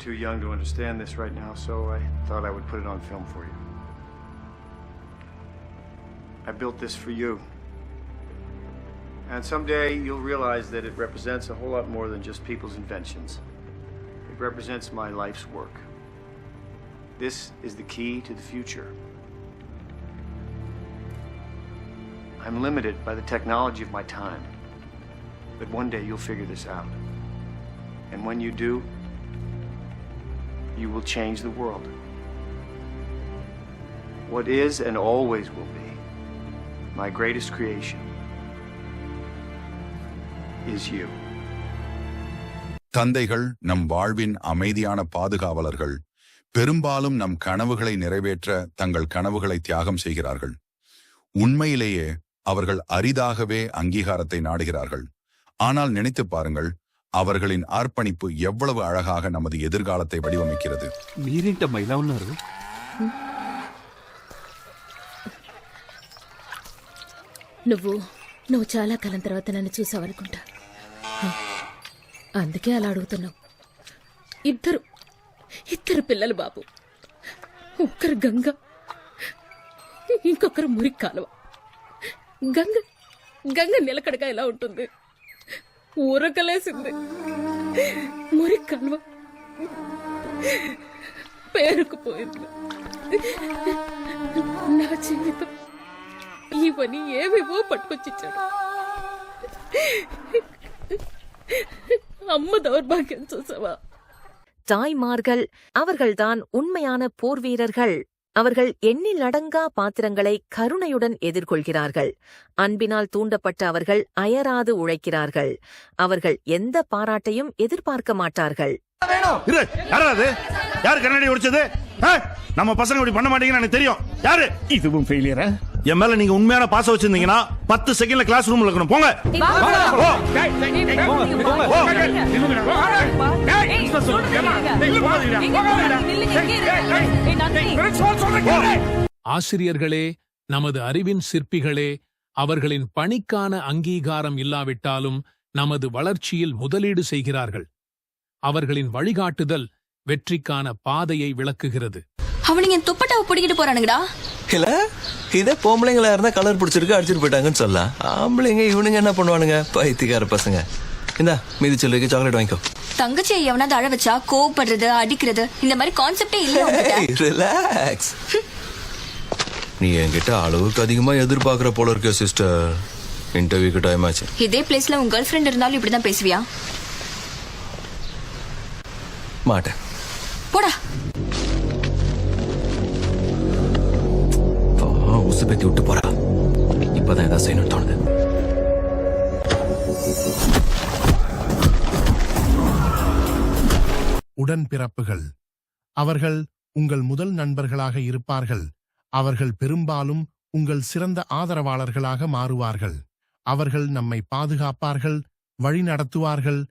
too young to understand this right now, so I thought I would put it on film for you. I built this for you. And someday you'll realize that it represents a whole lot more than just people's inventions. It represents my life's work. This is the key to the future. I'm limited by the technology of my time. But one day you'll figure this out. And when you do, you will change the world. What is and always will be my greatest creation is you. தந்தைகள் நம் வாழ்வின் அமைதியான பாதுகாவலர்கள். பெரும்பாலும் நம் கனவுகளை நிறைவேற்ற தங்கள் கனவுகளை தியாகம் செய்கிறார்கள். உண்மையிலேயே அவர்கள் அரிதாகவே அங்கீகாரத்தை நாடுகிறார்கள். ஆனால் நினைத்து பாருங்கள், அவர்களின் அர்ப்பணிப்பு எவ்வளவு அழகாக நமது ఎదుర్காலத்தை వడివమిక్கிறது. మీరేంటమ్మా ఇలా ఉన్నారు? నువ్వు చాలా కాలం తర్వాత నన్ను చూసావనుకుంటా. అందుకే అలా అడుగుతున్నావు. ఇద్దరు పిల్లలు బాబు. ఒకరు గంగ, ఇంకొకరు మురికి కాలువ. గంగ నిలకడగా ఎలా ఉంటుంది? ఊరకలేసింది. మురికి కాలువ పేరుకుపోయింది. నా జీవితం ఇవన్నీ ఏవేవో పట్టుకొచ్చిచ్చాడు. அம்மா தௌர்பாகியம் చూసావా? தாய்மார்கள் அவர்கள்தான் உண்மையான போர் வீரர்கள். அவர்கள் எண்ணில் அடங்கா பாத்திரங்களை கருணையுடன் எதிர்கொள்கிறார்கள். அன்பினால் தூண்டப்பட்ட அவர்கள் அயராது உழைக்கிறார்கள். அவர்கள் எந்த பாராட்டையும் எதிர்பார்க்க மாட்டார்கள். யாரு கண்ணாடி உடைச்சது? நம்ம பசங்க இப்படி பண்ண மாட்டீங்கன்னு எனக்கு தெரியும். யாரு இதுவும் ஃபெயிலியரா? என் மேல நீங்க உண்மையான பாசம் வச்சிருந்தீங்கன்னா 10 செகண்ட்ல கிளாஸ் ரூம்ல இருக்கணும். போங்க. ஆசிரியர்களே, நமது அறிவின் சிற்பிகளே, அவர்களின் பணிக்கான அங்கீகாரம் இல்லாவிட்டாலும் நமது வளர்ச்சியில் முதலீடு செய்கிறார்கள். அவர்களின் வழிகாட்டுதல் வெற்றிக்கான பாதையை விளக்குகிறது. அவனுங்க துப்பட்டாவை பிடிக்கிட்டு போறானுங்கடா. இல்ல இதே பொம்பளைங்களா இருந்தா கலர் பிடிச்சிருக்கு அடிச்சிட்டு போயிட்டாங்கன்னு சொல்லலாம். ஆம்பளைங்க இவனுங்க என்ன பண்ணுவானுங்க? பைத்தியக்கார பசங்க. இந்தா மீதி சொல்லுக்கு சாக்லேட் வாங்கிக்கோ. தங்கச்சியை எவனாவது அழ வச்சா கோவப்படுறது, அடிக்கிறது, இந்த மாதிரி கான்செப்டே இல்ல. ரிலாக்ஸ். நீ என்கிட்ட அளவுக்கு அதிகமா எதிர்பார்க்கிற போல இருக்க சிஸ்டர். இன்டர்வியூக்கு டைம் ஆச்சு. இதே பிளேஸ்ல உங்க கேர்ள் ஃப்ரெண்ட் இருந்தாலும் இப்படிதான் பேசுவியா? மாட்டேன். போடா. உசுபேத்தி விட்டு போறா. இப்பதான் ஏதாவது செய்யணும்னு தோணுது. உடன்பிறப்புகள். அவர்கள் உங்கள் முதல் நண்பர்களாக இருப்பார்கள். அவர்கள் பெரும்பாலும் உங்கள் சிறந்த ஆதரவாளர்களாக மாறுவார்கள். அவர்கள் நம்மை பாதுகாப்பார்கள், வழிநடத்துவார்கள்,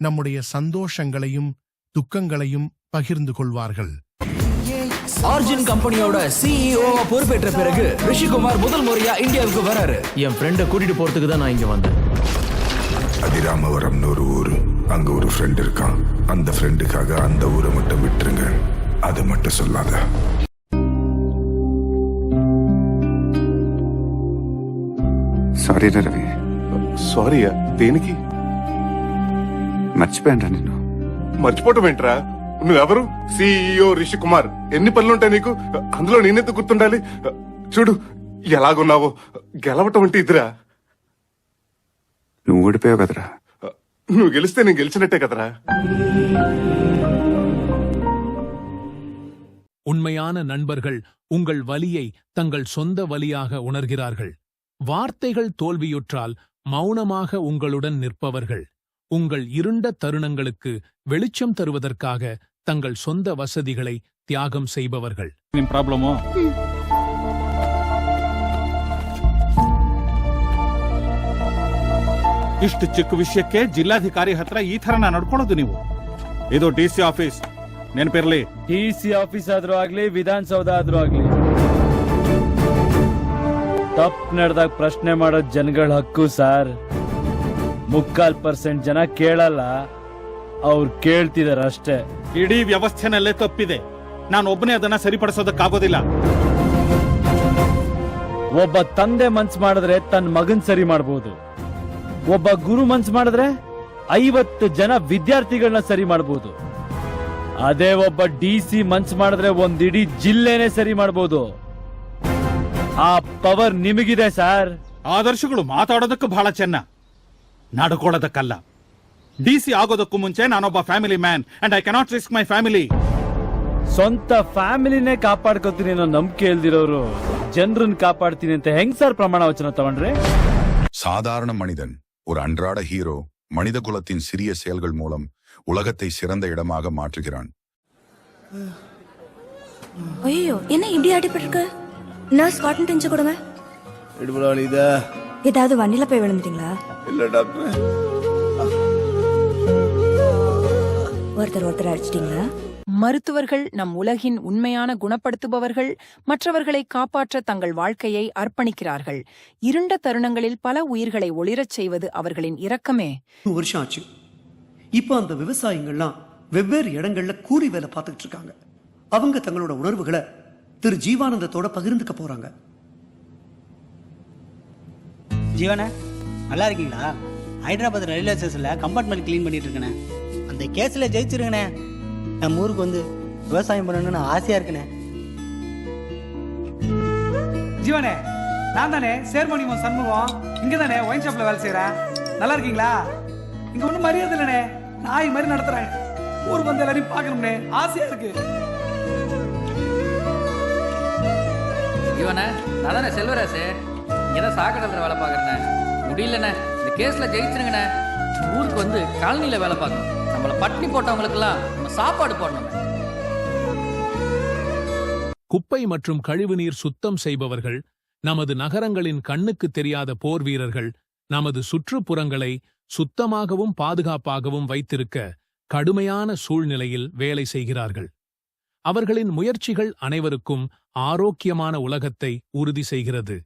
நம்முடைய சந்தோஷங்களையும் துக்கங்களையும் பகிர்ந்து கொள்வார்கள். ஆர்ஜின் கம்பெனியோட சிஇஓ பொறுப்பேற்ற பிறகு ரிஷிகுமார் முதல் முறையா இந்தியாவுக்கு வராரு. என் ஃப்ரெண்டை கூட்டிட்டு போறதுக்கு தான் நான் இங்க வந்தேன். அதிராமவரம்னு ஒரு ஊரு. அங்க ஒரு ஃப்ரெண்ட் இருக்கான். அந்த ஃப்ரெண்டுக்காக அந்த ஊரை மட்டும் விட்டுருங்க. அதை மட்டும் சொல்லாத. సారీ రవి. సారీయా? దేనికి? మర్చిపోయాను నిన్ను. మర్చిపోవటం ఏంట్రా? నువ్వెవరు? సిఇఓ రిషి కుమార్. ఎన్ని పనులుంటాయి నీకు? అందులో నేనెందుకు గుర్తుండాలి? చూడు ఎలాగున్నావో. గెలవటం అంటే ఇదిరా. నువ్వు ఓడిపోయావు కదరా. నువ్వు గెలిస్తే నేను గెలిచినట్టే కదరా. உண்மையான நண்பர்கள் உங்கள் வலியை தங்கள் சொந்த வலியாக உணர்கிறார்கள். வார்த்தைகள் தோல்வியுற்றால் மௌனமாக உங்களுடன் நிற்பவர்கள். உங்கள் இருண்ட தருணங்களுக்கு வெளிச்சம் தருவதற்காக தங்கள் சொந்த வசதிகளை தியாகம் செய்பவர்கள். ಪ್ರಾಬ್ಲಮು ಇಷ್ಟು ಚಿಕ್ಕ ವಿಷಯಕ್ಕೆ ಜಿಲ್ಲಾಧಿಕಾರಿ ಹತ್ರ ಈ ತರ ನಡ್ಕೊಳ್ಳೋದು ನೀವು? ಇದು ಡಿಸಿ ಆಫೀಸ್, ನೆನಪಿರ್ಲಿ. ಡಿಸಿ ಆಫೀಸ್ ಆದ್ರೂ ಆಗ್ಲಿ, ವಿಧಾನಸೌಧ ಆದ್ರೂ ಆಗ್ಲಿ, ತಪ್ಪು ನಡೆದಾಗ ಪ್ರಶ್ನೆ ಮಾಡೋ ಜನಗಳ ಹಕ್ಕು ಸರ್. 3.25% ಜನ ಕೇಳಲ್ಲ, ಅವ್ರು ಕೇಳ್ತಿದಾರೆ ಅಷ್ಟೇ. ಇಡೀ ವ್ಯವಸ್ಥೆನಲ್ಲೇ ತಪ್ಪಿದೆ. ನಾನು ಒಬ್ಬನೇ ಅದನ್ನ ಸರಿಪಡಿಸೋದಕ್ಕಾಗೋದಿಲ್ಲ. ಒಬ್ಬ ತಂದೆ ಮನ್ಸ್ ಮಾಡಿದ್ರೆ ತನ್ನ ಮಗನ್ ಸರಿ ಮಾಡಬಹುದು. ಒಬ್ಬ ಗುರು ಮನ್ಸ್ ಮಾಡಿದ್ರೆ 50 ಜನ ವಿದ್ಯಾರ್ಥಿಗಳನ್ನ ಸರಿ ಮಾಡಬಹುದು. ಅದೇ ಒಬ್ಬ DC ಮನ್ಸ್ ಮಾಡಿದ್ರೆ ಒಂದಿಡೀ ಜಿಲ್ಲೆನೆ ಸರಿ ಮಾಡಬಹುದು. ಆ ಪವರ್ ನಿಮಗಿದೆ ಸರ್. ಆದರ್ಶಗಳು ಮಾತಾಡೋದಕ್ಕೆ ಬಹಳ ಚೆನ್ನ, ನಡ್ಕೊಳ್ಳೋದಕ್ಕಲ್ಲ. DC ಆಗೋದಕ್ಕೂ ಮುಂಚೆ ನಾನೊಬ್ಬ family man and I cannot risk my family. ಸ್ವಂತ ಫ್ಯಾಮಿಲಿನೇ ಕಾಪಾಡ್ಕೋತೀನಿ ಅನ್ನೋ ನಂಬಿಕೆ ಇಲ್ದಿರೋರು ಜನರನ್ನ ಕಾಪಾಡ್ತೀನಿ ಅಂತ ಹೆಂಗ್ ಸರ್ ಪ್ರಮಾಣ ವಚನ ತಗೊಂಡ್ರೆ? சாதாரண மனிதன், ஒரு அன்றாட ஹீரோ, மனித குலத்தின் சிறிய செயல்கள் மூலம் உலகத்தை சிறந்த இடமாக மாற்றுகிறான். ஐயோ, என்ன இப்படி அடிபட்டிருக்கு? நர்ஸ் காட்டன் டென்ஷன் கொடுங்க. ஏதாவது வண்டியில போய் விழுந்துட்டீங்களா? இல்ல டாக்டர். ஒருத்தர் அடிச்சிட்டீங்களா? மருத்துவர்கள் நம் உலகின் உண்மையான குணப்படுத்துபவர்கள். மற்றவர்களை காப்பாற்ற தங்கள் வாழ்க்கையை அர்ப்பணிக்கிறார்கள். இருண்ட தருணங்களில் பல உயிர்களை ஒளிரச் செய்வது அவர்களின் இரக்கமே. வருஷம் ஆச்சு. இப்ப அந்த விவசாயிகள்லாம் வெவ்வேறு இடங்கள்ல கூலி வேலை பார்த்துட்டு இருக்காங்க. அவங்க தங்களோட உணர்வுகளை திரு ஜீவானந்தத்தோட பகிர்ந்துக்க போறாங்க. ஜீவன, நல்லா இருக்கீங்களா? ஹைதராபாத் ரயில்வே ஸ்டேஷன்ல கம்பார்ட்மெண்ட் கிளீன் பண்ணிட்டு இருக்கேன். அந்த கேஸ்ல ஜெயிச்சிருக்கனே. நம்ம ஊருக்கு வந்து விவசாயம் பண்ணணும்னு ஆசையா இருக்குனே. ஜீவனே, நான் தானே சேர்மணிவன் சண்முகம். இங்க தானே ஒயின் ஷாப்ல வேலை செய்யறேன். நல்லா இருக்கீங்களா? இங்க ஒண்ணும் மரியாதை இல்லனே. நாய் மாதிரி நடத்துறேன். ஊருக்கு வந்து எல்லாரையும் பார்க்கணும்னே ஆசையா இருக்கு. ஜீவனே, நான் தானே செல்வராசு. இங்கதான் சாக்கடை வேலை பாக்குறேன். முடியலண்ணே, இந்த கேஸ்ல ஜெயிச்சிருங்கண்ணே. ஊருக்கு வந்து காலனியில வேலை பார்க்கணும். நம்மள பட்டினி போட்டவங்களுக்கெல்லாம் நம்ம சாப்பாடு போடணும். குப்பை மற்றும் கழிவுநீர் சுத்தம் செய்பவர்கள், நமது நகரங்களின் கண்ணுக்கு தெரியாத போர் வீரர்கள், நமது சுற்றுப்புறங்களை சுத்தமாகவும் பாதுகாப்பாகவும் வைத்திருக்க கடுமையான சூழ்நிலையில் வேலை செய்கிறார்கள். அவர்களின் முயற்சிகள் அனைவருக்கும் ஆரோக்கியமான உலகத்தை உறுதி செய்கிறது.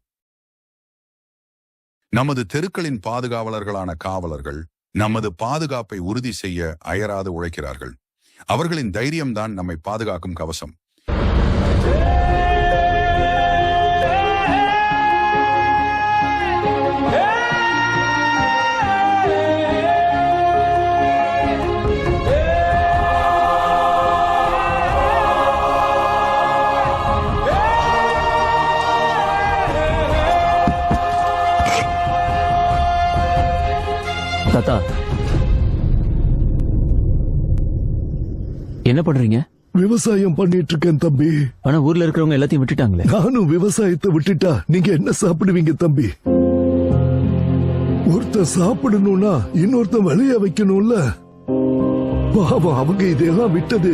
நமது தெருக்களின் பாதுகாவலர்களான காவலர்கள் நமது பாதுகாப்பை உறுதி செய்ய அயராது உழைக்கிறார்கள். அவர்களின் தைரியம்தான் நம்மை பாதுகாக்கும் கவசம். தாத்தா, என்ன பண்றீங்க? விவசாயம் பண்ணிட்டு இருக்கேன் தம்பி. ஆனா ஊர்ல இருக்கிறவங்க எல்லாத்தையும் விட்டுட்டாங்களே. நானும் விவசாயத்தை விட்டுட்டா நீங்க என்ன சாப்பிடுவீங்க தம்பி? ஒருத்தர் சாப்பிடணும்னா இன்னொருத்தன் விளைய வைக்கணும்ல. பாவம், அவங்க இதெல்லாம் விட்டது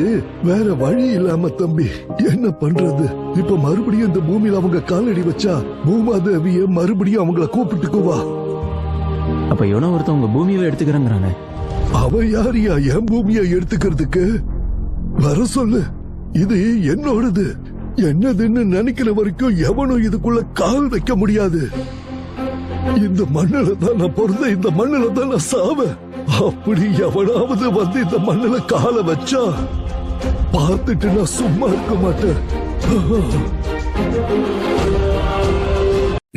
வேற வழி இல்லாம தம்பி. என்ன பண்றது? இப்ப மறுபடியும் இந்த பூமியில அவங்க காலடி வச்சா பூமாதேவிய மறுபடியும் அவங்கள கூப்பிட்டுக்குவா. அப்ப எவனோ ஒருத்தன் உங்க பூமியை எடுத்துக்கிறாங்க. அவ யாரியா என் பூமியை எடுத்துக்கிறதுக்கு? வர சொல்லு, இது என்னோடது. என்னதுன்னு நினைக்கிற வரைக்கும் எவனும் இதுக்குள்ள கால் வைக்க முடியாது. இந்த மண்ணில தான் நான் பிறந்த, இந்த மண்ணில தான் நான் சாவேன். அப்படி எவனாவது வந்து இந்த மண்ணில காலை வச்சா பார்த்துட்டு நான் சும்மா இருக்க மாட்டேன்.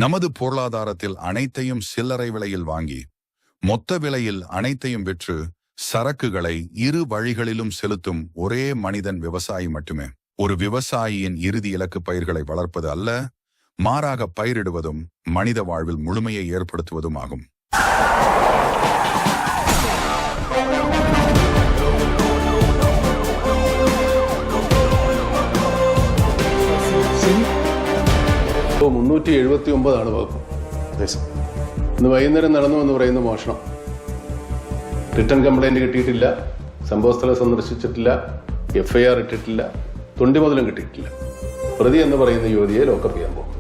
நமது பொருளாதாரத்தில் அனைத்தையும் சில்லறை விலையில் வாங்கி மொத்த விலையில் அனைத்தையும் விற்று சரக்குகளை இரு வழிகளிலும் செலுத்தும் ஒரே மனிதன் விவசாயி மட்டுமே. ஒரு விவசாயியின் இறுதி இலக்கு பயிர்களை வளர்ப்பது அல்ல, மாறாக பயிரிடுவதும் மனித வாழ்வில் முழுமையை ஏற்படுத்துவதும் ஆகும். ഇപ്പോൾ 379 വകുപ്പ്. ഇന്ന് വൈകുന്നേരം നടന്നു എന്ന് പറയുന്ന മോഷണം. റിട്ടേൺ കംപ്ലൈന്റ് കിട്ടിയിട്ടില്ല, സംഭവസ്ഥലം സന്ദർശിച്ചിട്ടില്ല, FIR ഇട്ടിട്ടില്ല, തൊണ്ടി മുതലും കിട്ടിയിട്ടില്ല. പ്രതി എന്ന് പറയുന്ന യുവതിയെ ലോക്കപ്പ് ചെയ്യാൻ പോകും.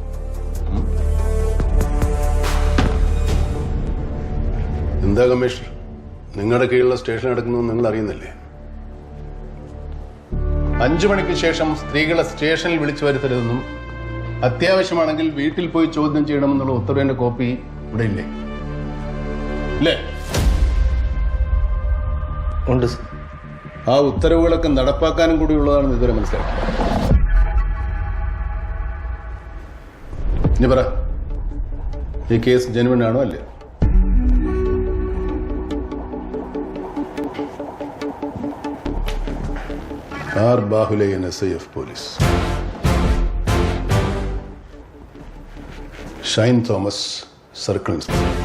എന്താ കമ്മീഷണർ, നിങ്ങളുടെ കീഴിലുള്ള സ്റ്റേഷൻ നടക്കുന്നത് നിങ്ങൾ അറിയുന്നില്ലേ? 5 മണിക്ക് ശേഷം സ്ത്രീകളെ സ്റ്റേഷനിൽ വിളിച്ചു വരുത്തരുതെന്നും അത്യാവശ്യമാണെങ്കിൽ വീട്ടിൽ പോയി ചോദ്യം ചെയ്യണമെന്നുള്ള ഉത്തരവിന്റെ കോപ്പി ഇവിടെ ഇല്ലേ? ഉണ്ട് സർ. ആ ഉത്തരവുകളൊക്കെ നടപ്പാക്കാനും കൂടിയുള്ളതാണെന്ന് ഇതുവരെ മനസ്സിലാക്കി. ഇനി പറ, ഈ കേസ് ജെനുവിൻ ആണോ അല്ലയോ? R Bahulayan SIF police, Shine Thomas circle inspector.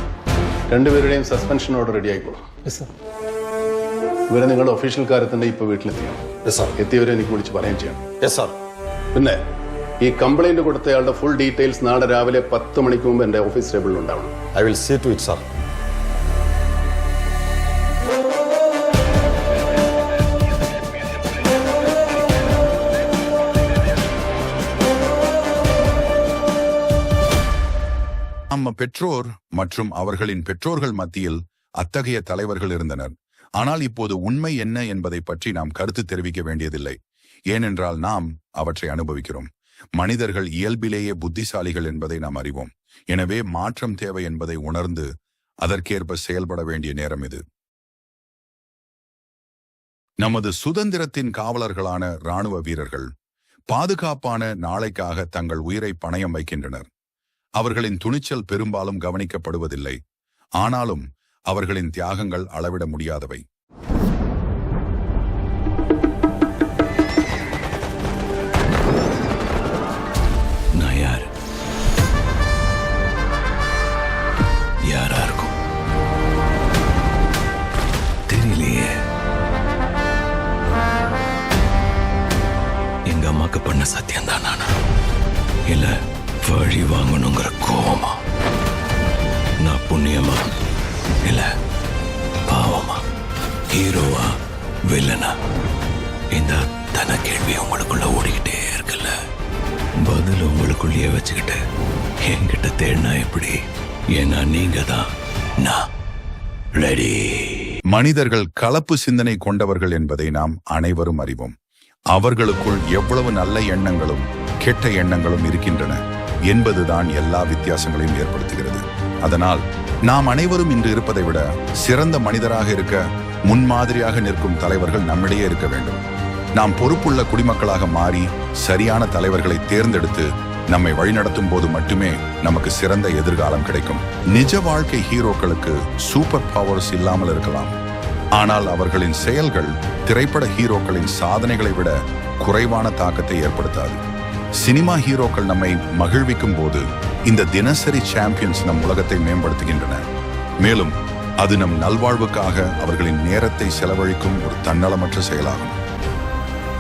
രണ്ടുപേരുടെയും സസ്പെൻഷൻ ഓർഡർ റെഡി ആയിക്കോളും. ഇവരെ നിങ്ങളുടെ ഒഫീഷ്യൽ കാര്യത്തിന്റെ ഇപ്പൊ വീട്ടിലെത്തിക്കണം. എത്തിയവരെ എനിക്ക് വിളിച്ച് പറയുകയും ചെയ്യണം. പിന്നെ ഈ കംപ്ലൈന്റ് കൊടുത്തയാളുടെ ഫുൾ ഡീറ്റെയിൽസ് നാളെ രാവിലെ 10 മണിക്ക് മുമ്പ് എന്റെ ഓഫീസ് ടേബിളിൽ ഉണ്ടാവണം. I will see to it sir. நம்ம பெற்றோர் மற்றும் அவர்களின் பெற்றோர்கள் மத்தியில் அத்தகைய தலைவர்கள் இருந்தனர். ஆனால் இப்போது உண்மை என்ன என்பதை பற்றி நாம் கருத்து தெரிவிக்க வேண்டியதில்லை. ஏனென்றால் நாம் அவற்றை அனுபவிக்கிறோம். மனிதர்கள் இயல்பிலேயே புத்திசாலிகள் என்பதை நாம் அறிவோம். எனவே மாற்றம் தேவை என்பதை உணர்ந்து அதற்கேற்ப செயல்பட வேண்டிய நேரம் இது. நமது சுதந்திரத்தின் காவலர்களான இராணுவ வீரர்கள் பாதுகாப்பான நாளைக்காக தங்கள் உயிரை பணயம் வைக்கின்றனர். அவர்களின் துணிச்சல் பெரும்பாலும் கவனிக்கப்படுவதில்லை. ஆனாலும் அவர்களின் தியாகங்கள் அளவிட முடியாதவை. நான் யார்? யாரா இருக்கும் தெரியலையே. எங்க அம்மாக்கு பண்ண சத்தியம் தான் நானா, இல்ல வழி வாங்கணுங்கிற கோவமா? நான் புண்ணியமா இல்ல பாவமா? ஹீரோவா வில்லனா? இந்த அத்தனை கேள்வி உங்களுக்குள்ள ஓடிக்கிட்டே இருக்குல்ல. பதில் உங்களுக்குள்ளேயே வச்சுக்கிட்டு என்கிட்ட தேடினா எப்படி? ஏன்னா நீங்க தான் நான். ரெடி. மனிதர்கள் கலப்பு சிந்தனை கொண்டவர்கள் என்பதை நாம் அனைவரும் அறிவோம். அவர்களுக்குள் எவ்வளவு நல்ல எண்ணங்களும் கெட்ட எண்ணங்களும் இருக்கின்றன என்பதுதான் எல்லா வித்தியாசங்களையும் ஏற்படுத்துகிறது. அதனால் நாம் அனைவரும் இன்று இருப்பதை விட சிறந்த மனிதராக இருக்க முன்மாதிரியாக நிற்கும் தலைவர்கள் நம்மிடையே இருக்க வேண்டும். நாம் பொறுப்புள்ள குடிமக்களாக மாறி சரியான தலைவர்களை தேர்ந்தெடுத்து நம்மை வழிநடத்தும் போது மட்டுமே நமக்கு சிறந்த எதிர்காலம் கிடைக்கும். நிஜ வாழ்க்கை ஹீரோக்களுக்கு சூப்பர் பவர்ஸ் இல்லாமல் இருக்கலாம். ஆனால் அவர்களின் செயல்கள் திரைப்பட ஹீரோக்களின் சாதனைகளை விட குறைவான தாக்கத்தை ஏற்படுத்தாது. சினிமா ஹீரோக்கள் நம்மை மகிழ்விக்கும் போது இந்த தினசரி சாம்பியன்ஸ் நம் உலகத்தை மேம்படுத்துகின்றன. மேலும் அது நம் நல்வாழ்வுக்காக அவர்களின் நேரத்தை செலவழிக்கும் ஒரு தன்னலமற்ற செயலாகும்.